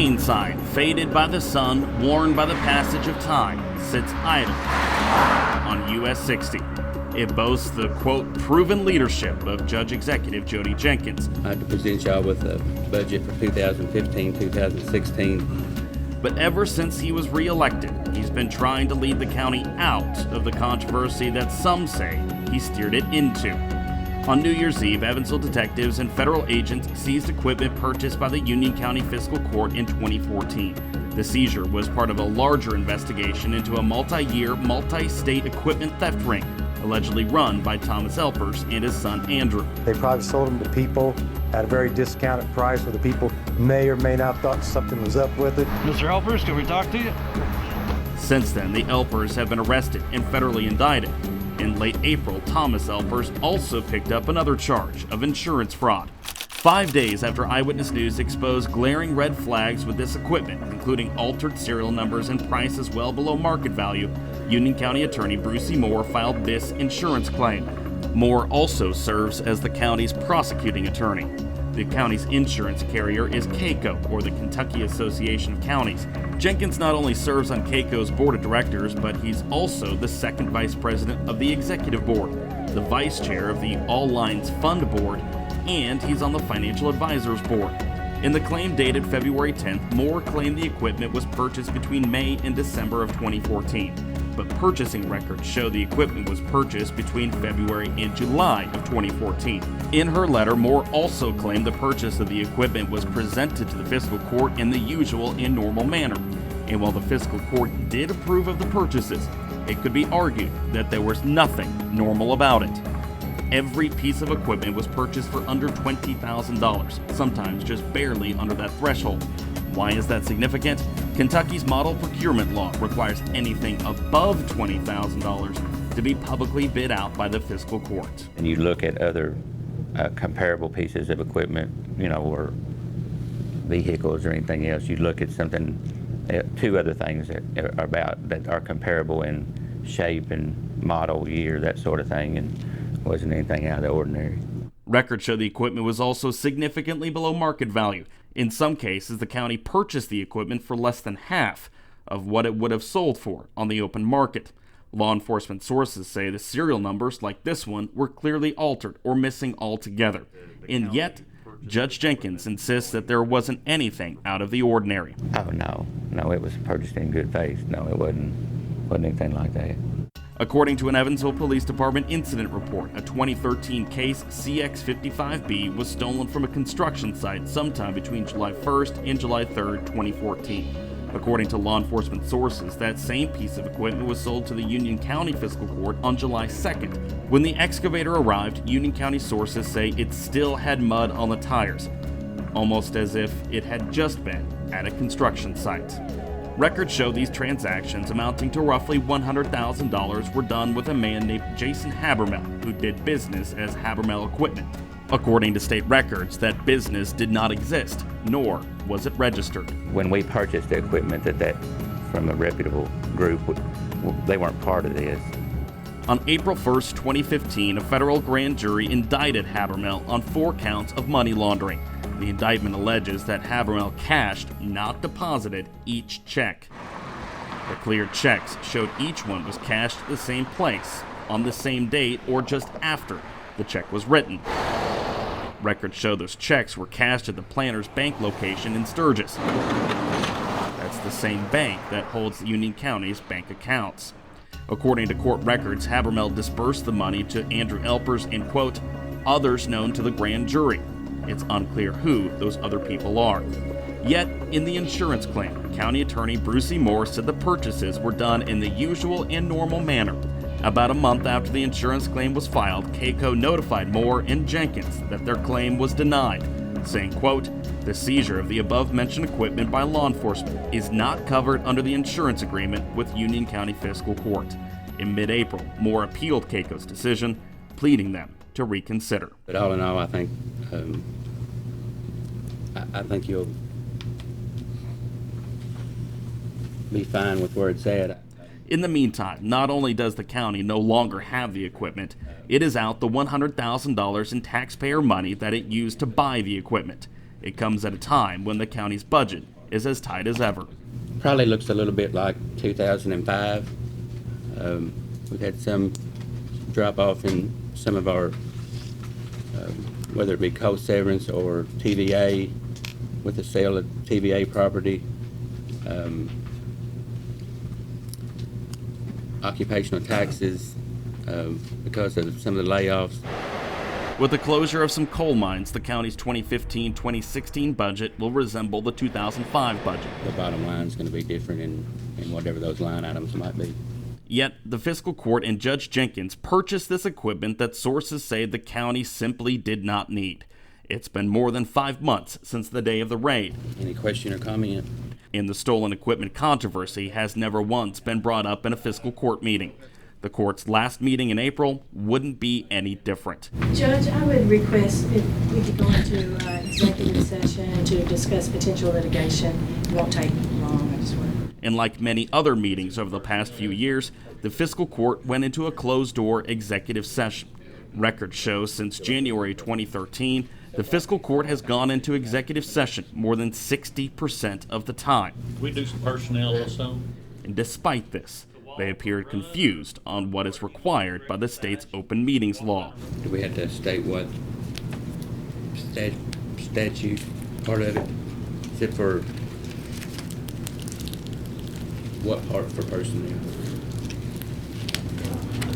main side, faded by the sun, worn by the passage of time, sits idle on US 60. It boasts the, quote, proven leadership of Judge Executive Jody Jenkins. I had to present y'all with a budget for 2015-2016. But ever since he was re-elected, he's been trying to lead the county out of the controversy that some say he steered it into. On New Year's Eve, Evansville detectives and federal agents seized equipment purchased by the Union County Fiscal Court in 2014. The seizure was part of a larger investigation into a multi-year, multi-state equipment theft ring, allegedly run by Thomas Elpers and his son Andrew. They probably sold them to people at a very discounted price where the people may or may not thought something was up with it. Mr. Elpers, can we talk to you? Since then, the Elpers have been arrested and federally indicted. In late April, Thomas Elpers also picked up another charge of insurance fraud. 5 days after Eyewitness News exposed glaring red flags with this equipment, including altered serial numbers and prices well below market value, Union County Attorney Brucey Moore filed this insurance claim. Moore also serves as the county's prosecuting attorney. The county's insurance carrier is KACO, or the Kentucky Association of Counties. Jenkins not only serves on KACO's board of directors, but he's also the second vice president of the executive board, the vice chair of the All Lines Fund Board, and he's on the Financial Advisors Board. In the claim dated February 10th, Moore claimed the equipment was purchased between May and December of 2014, but purchasing records show the equipment was purchased between February and July of 2014. In her letter, Moore also claimed the purchase of the equipment was presented to the fiscal court in the usual and normal manner, and while the fiscal court did approve of the purchases, it could be argued that there was nothing normal about it. Every piece of equipment was purchased for under $20,000, sometimes just barely under that threshold. Why is that significant? Kentucky's model procurement law requires anything above $20,000 to be publicly bid out by the fiscal court. And you look at other comparable pieces of equipment, or vehicles or anything else, you look at something, two other things that are comparable in shape and model year, that sort of thing, and wasn't anything out of the ordinary. Records show the equipment was also significantly below market value. In some cases, the county purchased the equipment for less than half of what it would have sold for on the open market. Law enforcement sources say the serial numbers, like this one, were clearly altered or missing altogether. And yet, Judge Jenkins insists that there wasn't anything out of the ordinary. Oh, no, it was purchased in good faith. No, it wasn't anything like that. According to an Evansville Police Department incident report, a 2013 case CX-55B was stolen from a construction site sometime between July 1st and July 3rd, 2014. According to law enforcement sources, that same piece of equipment was sold to the Union County Fiscal Court on July 2nd. When the excavator arrived, Union County sources say it still had mud on the tires, almost as if it had just been at a construction site. Records show these transactions, amounting to roughly $100,000, were done with a man named Jason Habermel, who did business as Habermel Equipment. According to state records, that business did not exist, nor was it registered. When we purchased the equipment that from a reputable group, they weren't part of this. On April 1st, 2015, a federal grand jury indicted Habermel on 4 counts of money laundering. The indictment alleges that Habermel cashed, not deposited, each check. The cleared checks showed each one was cashed at the same place, on the same date, or just after the check was written. Records show those checks were cashed at the Planters Bank location in Sturgis. That's the same bank that holds Union County's bank accounts. According to court records, Habermel disbursed the money to Andrew Elpers and, quote, others known to the grand jury. It's unclear who those other people are. Yet, in the insurance claim, County Attorney Brucey Moore said the purchases were done in the usual and normal manner. About a month after the insurance claim was filed, KACO notified Moore and Jenkins that their claim was denied, saying, quote, the seizure of the above-mentioned equipment by law enforcement is not covered under the insurance agreement with Union County Fiscal Court. In mid-April, Moore appealed KACO's decision, pleading them to reconsider. But all in all, I think you'll be fine with where it's at. In the meantime, not only does the county no longer have the equipment, it is out the $100,000 in taxpayer money that it used to buy the equipment. It comes at a time when the county's budget is as tight as ever. Probably looks a little bit like 2005. We've had some drop off in some of our, whether it be cost severance or TVA, with the sale of TVA property, occupational taxes, because of some of the layoffs. With the closure of some coal mines, the county's 2015-2016 budget will resemble the 2005 budget. The bottom line is going to be different in whatever those line items might be. Yet, the fiscal court and Judge Jenkins purchased this equipment that sources say the county simply did not need. It's been more than 5 months since the day of the raid. Any question or comment? And the stolen equipment controversy has never once been brought up in a fiscal court meeting. The court's last meeting in April wouldn't be any different. Judge, I would request if we could go into executive session to discuss potential litigation. It won't take long, I swear. And like many other meetings over the past few years, the fiscal court went into a closed-door executive session. Records show since January 2013, the fiscal court has gone into executive session more than 60% of the time. We do some personnel also. And despite this, they appeared confused on what is required by the state's open meetings law. Do we have to state what statute part of it? Is it for what part for personnel?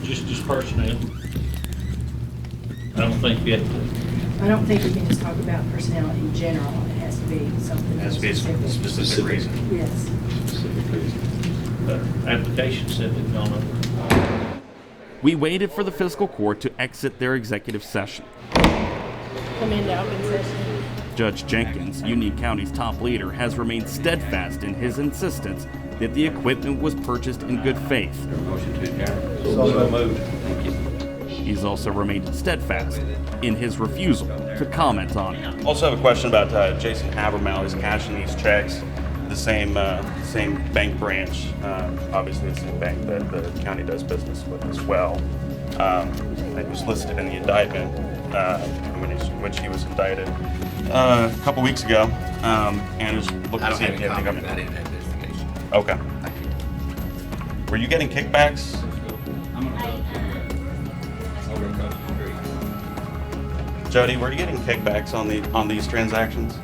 Just personnel. I don't think we have to. I don't think we can just talk about personnel in general. It has to be something Has to be a specific reason. Yes. Specific reason. The application said they've gone over. We waited for the fiscal court to exit their executive session. Come into open session. Judge Jenkins, Union County's top leader, has remained steadfast in his insistence that the equipment was purchased in good faith. Motion to adjourn. So moved. Thank you. He's also remained steadfast in his refusal to comment on it. Also have a question about Jason Habermal. He's cashing these checks, the same bank branch, obviously the same bank that the county does business with as well. It was listed in the indictment which he was indicted a couple weeks ago, and is looking I to don't see have if any you have comment. any I didn't have investigation. Okay. Thank you. Were you getting kickbacks? Jody, were you getting kickbacks on these transactions?